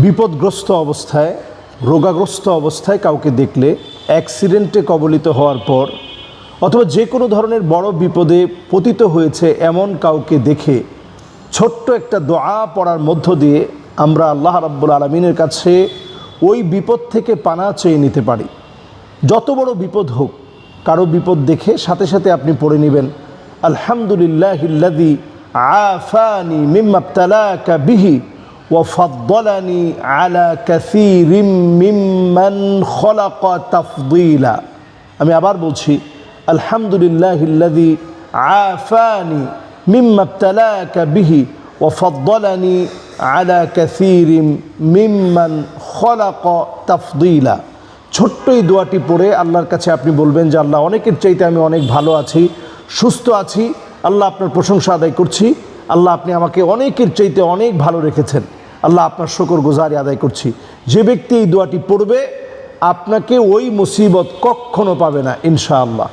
বিপদগ্রস্ত অবস্থায়, রোগাগ্রস্ত অবস্থায় কাউকে দেখলে, অ্যাক্সিডেন্টে কবলিত হওয়ার পর অথবা যে কোনো ধরনের বড় বিপদে পতিত হয়েছে এমন কাউকে দেখে ছোট্ট একটা দোয়া পড়ার মধ্য দিয়ে আমরা আল্লাহ রাব্বুল আলামিনের কাছে ওই বিপদ থেকে পানা চেয়ে নিতে পারি। যত বড় বিপদ হোক, কারো বিপদ দেখে সাথে সাথে আপনি পড়ে নেবেন আলহামদুলিল্লাহিল্লাযী আফানি মিম্মা ইবতালাকা বিহি ওয়া ফাদ্দালানি আলা কাসীরিম মিম্মান খলাকা তাফদীলা। আমি আবার বলছি, আলহামদুলিল্লাহিল্লাযী আফানি মিম্মা ইবতালাকা বিহি ওয়া ফাদ্দালানি আলা কাসীরিম মিম্মান খলাকা তাফদীলা। ছোট্ট এই দোয়াটি পড়ে আল্লাহর কাছে আপনি বলবেন যে আল্লাহ, অনেকের চাইতে আমি অনেক ভালো আছি, সুস্থ আছি, আল্লাহ আপনার প্রশংসা আদায় করছি। আল্লাহ, আপনি আমাকে অনেকের চাইতে অনেক ভালো রেখেছেন। আল্লাহ, আপনার শুকরগুজারি আদায় করছি। যে ব্যক্তি এই দোয়াটি পড়বে আপনাকে ওই মুসিবত কখনো পাবে না ইনশাআল্লাহ।